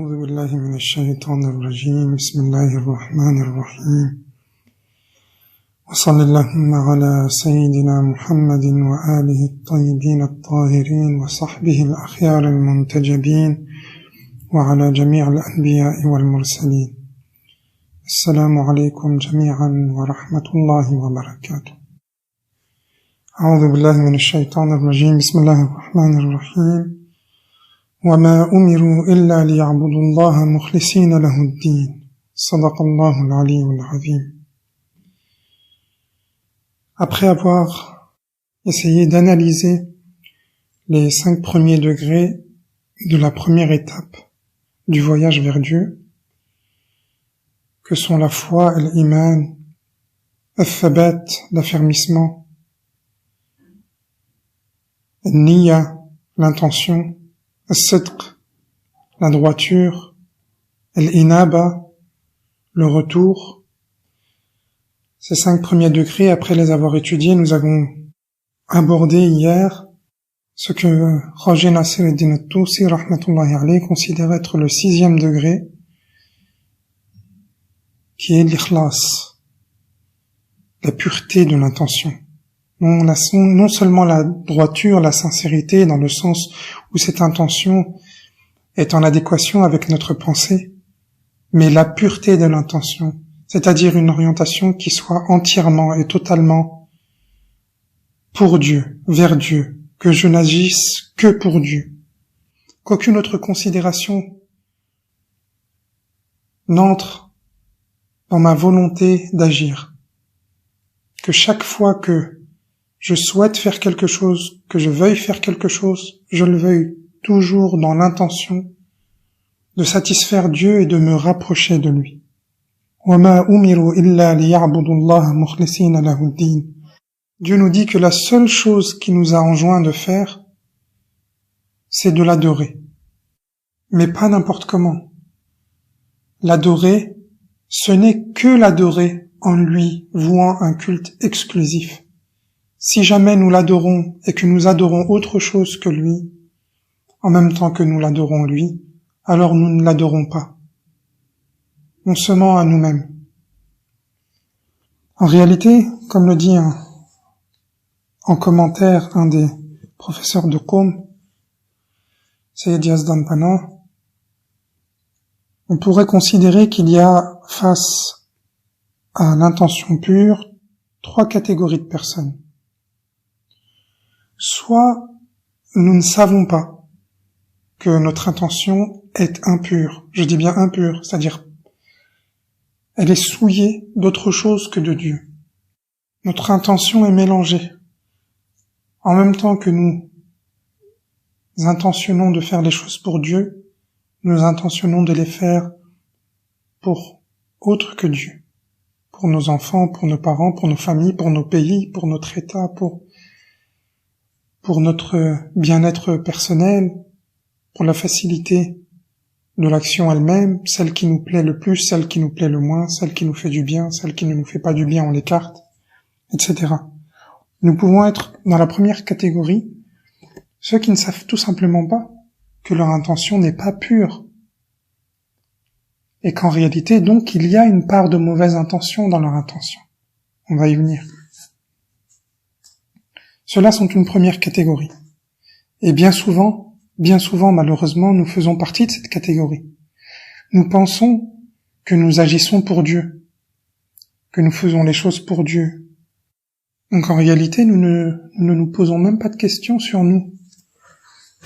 أعوذ بالله من الشيطان الرجيم بسم الله الرحمن الرحيم وصل اللهم على سيدنا محمد وآله الطيبين الطاهرين وصحبه الأخيار المنتجبين وعلى جميع الأنبياء والمرسلين. السلام عليكم جميعا ورحمة الله وبركاته. أعوذ بالله من الشيطان الرجيم بسم الله الرحمن الرحيم وما أمروا إلا ليعبدوا الله مخلصين له الدين صدق الله العلي العظيم. Après avoir essayé d'analyser les 5 premiers degrés de la première étape du voyage vers Dieu, que sont la foi, l'iman, al-thabat, l'affermissement, al-niyya, l'intention, al-sidq, la droiture, al-inaba, le retour. Ces 5 premiers degrés, après les avoir étudiés, nous avons abordé hier ce que Raja Nasir-ed-Din al-Tusi, rahmatullahi alayhi, considère être le 6e degré, qui est l'ikhlas, la pureté de l'intention. Non seulement la droiture, la sincérité, dans le sens où cette intention est en adéquation avec notre pensée, mais la pureté de l'intention, c'est-à-dire une orientation qui soit entièrement et totalement pour Dieu, vers Dieu, que je n'agisse que pour Dieu, qu'aucune autre considération n'entre dans ma volonté d'agir, que chaque fois que je souhaite faire quelque chose, que je veuille faire quelque chose, je le veuille toujours dans l'intention de satisfaire Dieu et de me rapprocher de lui. وَمَا أُمِرُوا إِلَّا لِيَعْبُدُوا اللَّهَ مُخْلِصِينَ لَهُ الدِّينَ. Dieu nous dit que la seule chose qui nous a enjoint de faire, c'est de l'adorer. Mais pas n'importe comment. L'adorer, ce n'est que l'adorer en lui, vouant un culte exclusif. Si jamais nous l'adorons et que nous adorons autre chose que lui, en même temps que nous l'adorons lui, alors nous ne l'adorons pas. On se ment à nous-mêmes. En réalité, comme le dit en commentaire un des professeurs de Qom, Sayyid Yazdan Pana, on pourrait considérer qu'il y a face à l'intention pure 3 catégories de personnes. Soit nous ne savons pas que notre intention est impure, je dis bien impure, c'est-à-dire elle est souillée d'autre chose que de Dieu. Notre intention est mélangée. En même temps que nous intentionnons de faire les choses pour Dieu, nous intentionnons de les faire pour autre que Dieu. Pour nos enfants, pour nos parents, pour nos familles, pour nos pays, pour notre État, pour notre bien-être personnel, pour la facilité de l'action elle-même, celle qui nous plaît le plus, celle qui nous plaît le moins, celle qui nous fait du bien, celle qui ne nous fait pas du bien, on l'écarte, etc. Nous pouvons être dans la première catégorie, ceux qui ne savent tout simplement pas que leur intention n'est pas pure, et qu'en réalité, donc, il y a une part de mauvaise intention dans leur intention. On va y venir. Ceux-là sont une première catégorie. Et bien souvent, malheureusement, nous faisons partie de cette catégorie. Nous pensons que nous agissons pour Dieu, que nous faisons les choses pour Dieu. Donc en réalité, nous ne nous posons même pas de questions sur nous.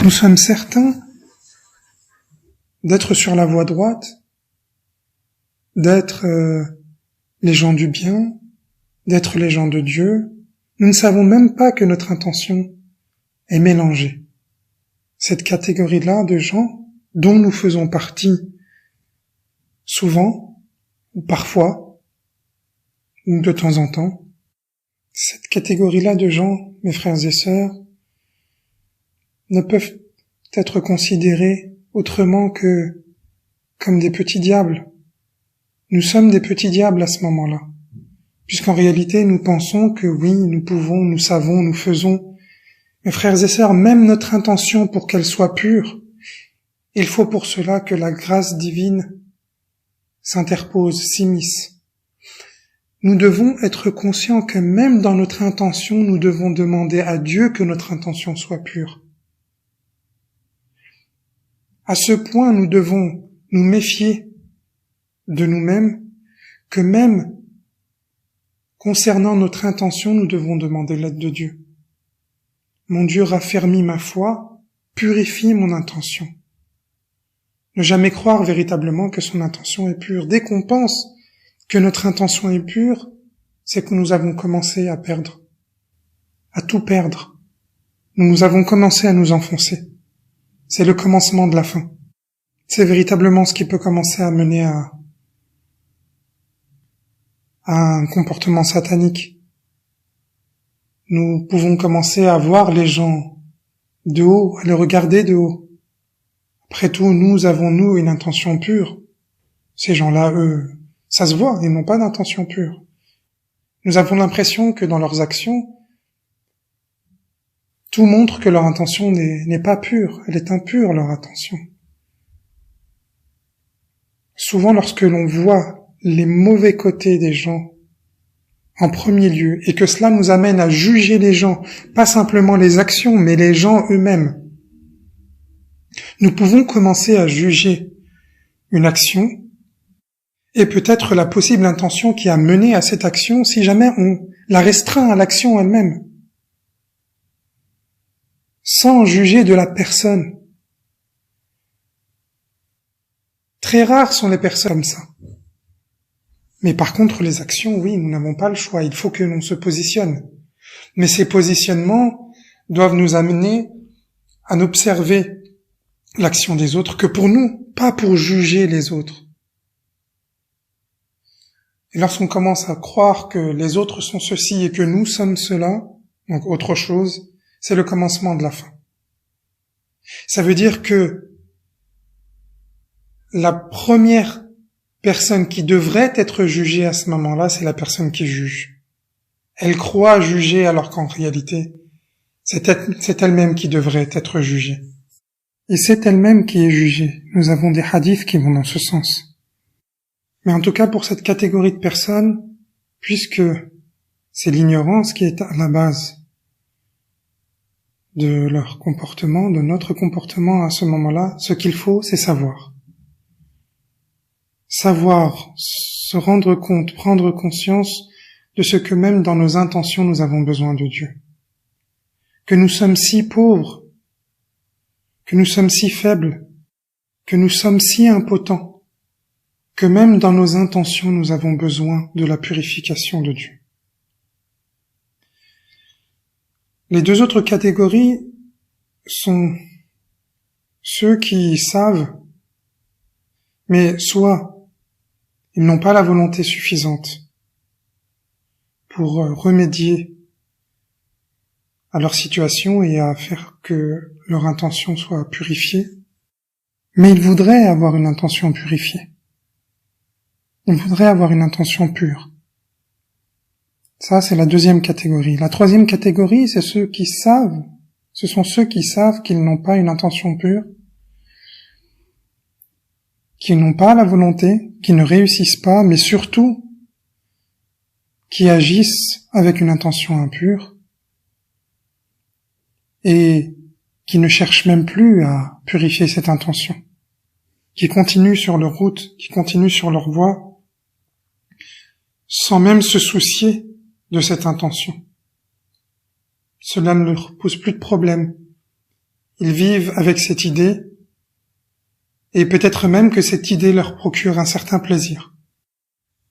Nous sommes certains d'être sur la voie droite, d'être les gens du bien, d'être les gens de Dieu. Nous ne savons même pas que notre intention est mélangée. Cette catégorie-là de gens dont nous faisons partie souvent, ou parfois, ou de temps en temps, cette catégorie-là de gens, mes frères et sœurs, ne peuvent être considérés autrement que comme des petits diables. Nous sommes des petits diables à ce moment-là. Puisqu'en réalité, nous pensons que oui, nous pouvons, nous savons, nous faisons. Mes frères et sœurs, même notre intention pour qu'elle soit pure, Il faut pour cela que la grâce divine s'interpose, s'immisce. Nous devons être conscients que même dans notre intention, nous devons demander à Dieu que notre intention soit pure. À ce point, nous devons nous méfier de nous-mêmes, que même concernant notre intention, nous devons demander l'aide de Dieu. Mon Dieu, raffermis ma foi, purifie mon intention. Ne jamais croire véritablement que son intention est pure. Dès qu'on pense que notre intention est pure, c'est que nous avons commencé à perdre, à tout perdre. Nous avons commencé à nous enfoncer. C'est le commencement de la fin. C'est véritablement ce qui peut commencer à mener à un comportement satanique. Nous pouvons commencer à voir les gens de haut, à les regarder de haut. Après tout, nous avons une intention pure. Ces gens-là, eux, ça se voit, ils n'ont pas d'intention pure. Nous avons l'impression que dans leurs actions, tout montre que leur intention n'est pas pure, elle est impure, leur intention. Souvent, lorsque l'on voit les mauvais côtés des gens en premier lieu, et que cela nous amène à juger les gens, pas simplement les actions, mais les gens eux-mêmes, nous pouvons commencer à juger une action et peut-être la possible intention qui a mené à cette action si jamais on la restreint à l'action elle-même, sans juger de la personne. Très rares sont les personnes comme ça. Mais par contre, les actions, oui, nous n'avons pas le choix, il faut que l'on se positionne. Mais ces positionnements doivent nous amener à observer l'action des autres que pour nous, pas pour juger les autres. Et lorsqu'on commence à croire que les autres sont ceci et que nous sommes cela, donc autre chose, c'est le commencement de la fin. Ça veut dire que la première personne qui devrait être jugée à ce moment-là, c'est la personne qui juge. Elle croit juger alors qu'en réalité, c'est elle-même qui devrait être jugée. Et c'est elle-même qui est jugée. Nous avons des hadiths qui vont dans ce sens. Mais en tout cas, pour cette catégorie de personnes, puisque c'est l'ignorance qui est à la base de leur comportement, de notre comportement à ce moment-là, ce qu'il faut, c'est savoir. Savoir, se rendre compte, prendre conscience de ce que même dans nos intentions, nous avons besoin de Dieu. Que nous sommes si pauvres, que nous sommes si faibles, que nous sommes si impotents, que même dans nos intentions, nous avons besoin de la purification de Dieu. Les deux autres catégories sont ceux qui savent, mais soit ils n'ont pas la volonté suffisante pour remédier à leur situation et à faire que leur intention soit purifiée, mais ils voudraient avoir une intention purifiée. Ils voudraient avoir une intention pure. Ça, c'est la deuxième catégorie. La troisième catégorie, c'est ceux qui savent, ce sont ceux qui savent qu'ils n'ont pas une intention pure, qui n'ont pas la volonté, qui ne réussissent pas, mais surtout qui agissent avec une intention impure et qui ne cherchent même plus à purifier cette intention, qui continuent sur leur route, qui continuent sur leur voie, sans même se soucier de cette intention. Cela ne leur pose plus de problème. Ils vivent avec cette idée, et peut-être même que cette idée leur procure un certain plaisir.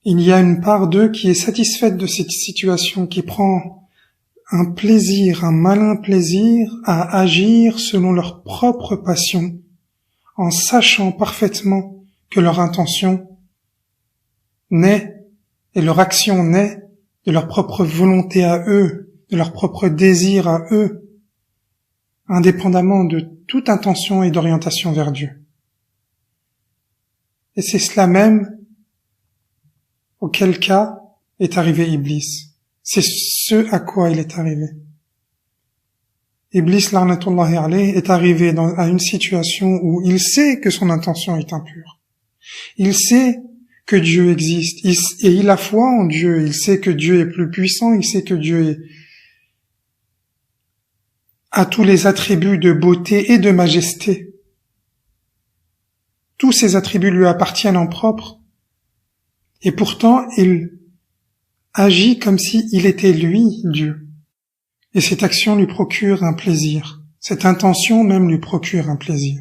Il y a une part d'eux qui est satisfaite de cette situation, qui prend un plaisir, un malin plaisir à agir selon leur propre passion, en sachant parfaitement que leur intention naît et leur action naît de leur propre volonté à eux, de leur propre désir à eux, indépendamment de toute intention et d'orientation vers Dieu. Et c'est cela même auquel cas est arrivé Iblis. C'est ce à quoi il est arrivé. Iblis, la'natullahi alayh, est arrivé à une situation où il sait que son intention est impure. Il sait que Dieu existe, et il a foi en Dieu, il sait que Dieu est plus puissant, il sait que Dieu a tous les attributs de beauté et de majesté. Tous ces attributs lui appartiennent en propre, et pourtant il agit comme s'il était lui, Dieu. Et cette action lui procure un plaisir. Cette intention même lui procure un plaisir.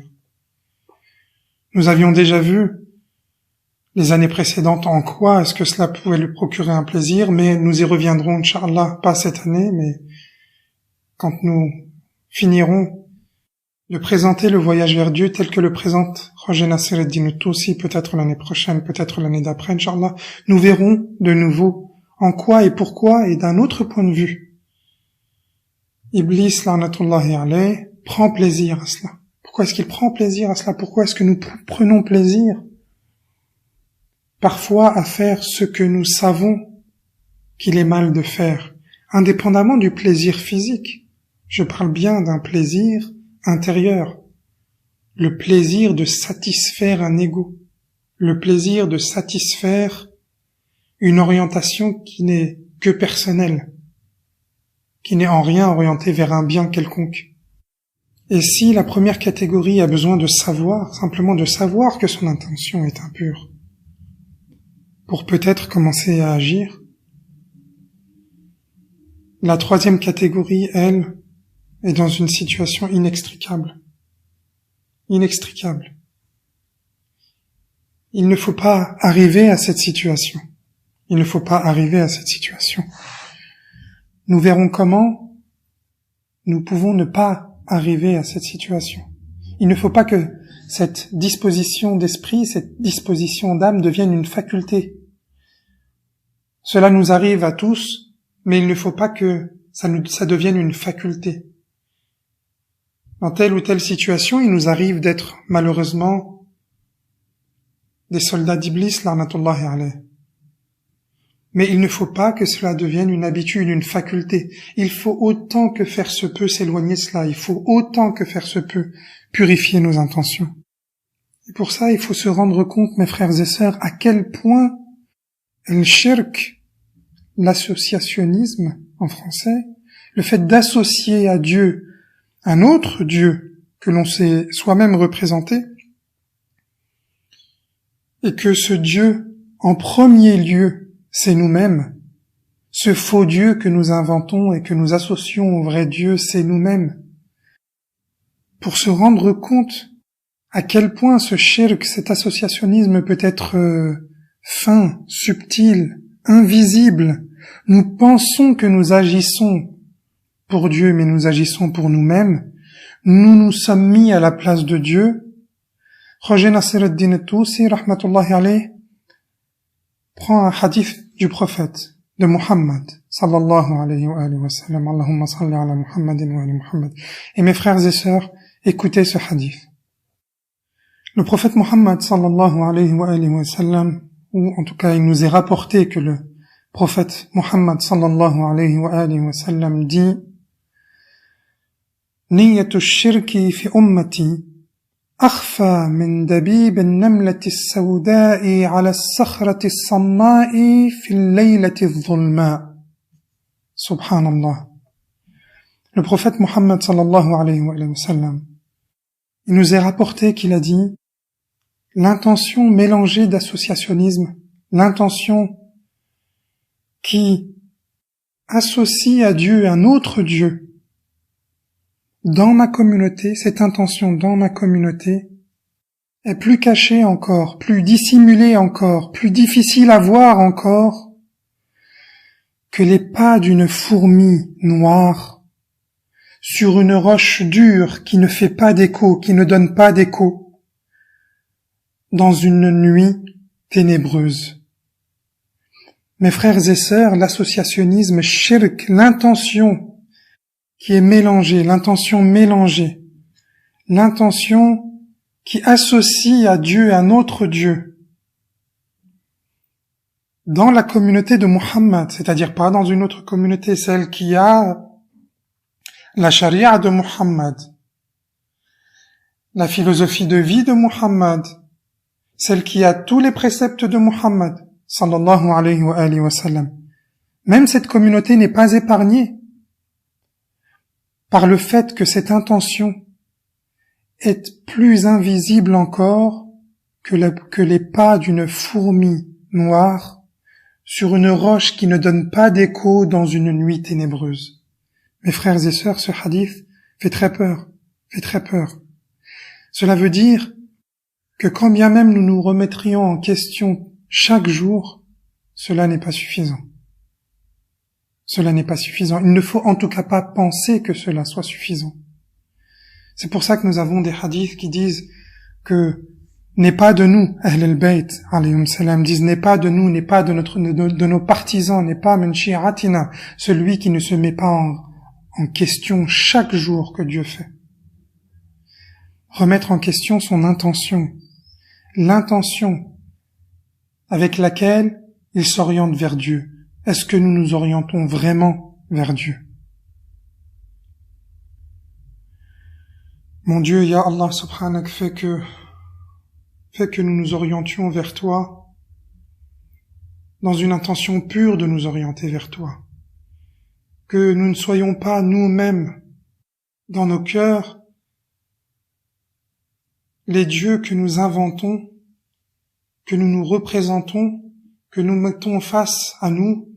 Nous avions déjà vu les années précédentes en quoi est-ce que cela pouvait lui procurer un plaisir, mais nous y reviendrons, Inch'Allah, pas cette année, mais quand nous finirons de présenter le voyage vers Dieu tel que le présente Roger Nasser el-Din Tousi, peut-être l'année prochaine, peut-être l'année d'après, Inch'Allah, nous verrons de nouveau en quoi et pourquoi, et d'un autre point de vue, Iblis, la'natullahi alayh, prend plaisir à cela. Pourquoi est-ce qu'il prend plaisir à cela? Pourquoi est-ce que nous prenons plaisir parfois à faire ce que nous savons qu'il est mal de faire, indépendamment du plaisir physique? Je parle bien d'un plaisir intérieur, le plaisir de satisfaire un ego, le plaisir de satisfaire une orientation qui n'est que personnelle, qui n'est en rien orientée vers un bien quelconque. Et si la première catégorie a besoin de savoir, simplement de savoir que son intention est impure, pour peut-être commencer à agir, la troisième catégorie, elle, est dans une situation inextricable. Inextricable. Il ne faut pas arriver à cette situation. Il ne faut pas arriver à cette situation. Nous verrons comment nous pouvons ne pas arriver à cette situation. Il ne faut pas que cette disposition d'esprit, cette disposition d'âme devienne une faculté. Cela nous arrive à tous, mais il ne faut pas que ça devienne une faculté. Dans telle ou telle situation, il nous arrive d'être, malheureusement, des soldats d'Iblis, la'natullahi alayh. Mais il ne faut pas que cela devienne une habitude, une faculté. Il faut autant que faire se peut s'éloigner de cela. Il faut autant que faire se peut purifier nos intentions. Et pour ça, il faut se rendre compte, mes frères et sœurs, à quel point le shirk, l'associationnisme en français, le fait d'associer à Dieu un autre Dieu que l'on s'est soi-même représenté, et que ce Dieu, en premier lieu, c'est nous-mêmes. Ce faux Dieu que nous inventons et que nous associons au vrai Dieu, c'est nous-mêmes. Pour se rendre compte à quel point ce shirk, cet associationnisme peut être fin, subtil, invisible, nous pensons que nous agissons pour Dieu, mais nous agissons pour nous-mêmes. Nous nous sommes mis à la place de Dieu. Roger Nasser el-Din Tousi, rahmatullahi alayh, prend un hadith du prophète, de Muhammad, sallallahu alayhi wa sallam, Allahumma salli ala Muhammadin wa ala Muhammad. Et mes frères et sœurs, écoutez ce hadith. Le prophète Muhammad, sallallahu alayhi wa sallam, ou en tout cas il nous est rapporté que le prophète Muhammad, sallallahu alayhi wa sallam, dit « Niyatu shirki fi ummati أخفى من دبيب النملة السوداء على الصخرة الصماء في الليلة الظلماء. Subhanallah. Le prophète Muhammad sallallahu alayhi wa sallam, il nous est rapporté qu'il a dit l'intention mélangée d'associationnisme, l'intention qui associe à Dieu un autre Dieu, dans ma communauté, cette intention dans ma communauté est plus cachée encore, plus dissimulée encore, plus difficile à voir encore que les pas d'une fourmi noire sur une roche dure qui ne fait pas d'écho, qui ne donne pas d'écho, dans une nuit ténébreuse. Mes frères et sœurs, l'associationnisme shirk, l'intention qui est mélangée, l'intention qui associe à Dieu un autre Dieu, dans la communauté de Muhammad, c'est-à-dire pas dans une autre communauté, celle qui a la charia de Muhammad, la philosophie de vie de Muhammad, celle qui a tous les préceptes de Muhammad, sallallahu alayhi wa alihi wa sallam, même cette communauté n'est pas épargnée par le fait que cette intention est plus invisible encore que les pas d'une fourmi noire sur une roche qui ne donne pas d'écho dans une nuit ténébreuse. Mes frères et sœurs, ce hadith fait très peur. Cela veut dire que quand bien même nous nous remettrions en question chaque jour, cela n'est pas suffisant. Cela n'est pas suffisant. Il ne faut en tout cas pas penser que cela soit suffisant. C'est pour ça que nous avons des hadiths qui disent que n'est pas de nous, Ahl al-Bayt, alayhim salam, disent n'est pas de nous, n'est pas de nos partisans, n'est pas min shi'atina, celui qui ne se met pas en question chaque jour que Dieu fait. Remettre en question son intention, l'intention avec laquelle il s'oriente vers Dieu. Est-ce que nous nous orientons vraiment vers Dieu? Mon Dieu, Ya Allah subhanak, fait que nous nous orientions vers toi dans une intention pure de nous orienter vers toi. Que nous ne soyons pas nous-mêmes dans nos cœurs les dieux que nous inventons, que nous nous représentons, que nous mettons face à nous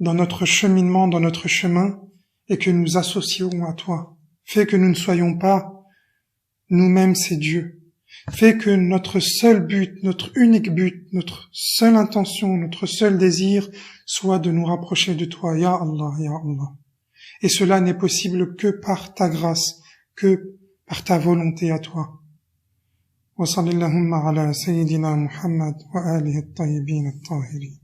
dans notre cheminement, dans notre chemin, et que nous associons à toi. Fais que nous ne soyons pas nous-mêmes ces dieux. Fais que notre seul but, notre unique but, notre seule intention, notre seul désir soit de nous rapprocher de toi, Ya Allah, Ya Allah. Et cela n'est possible que par ta grâce, que par ta volonté à toi. Wa sallallahu ala sayyidina Muhammad wa alihi at-tayyibin at-tahirin.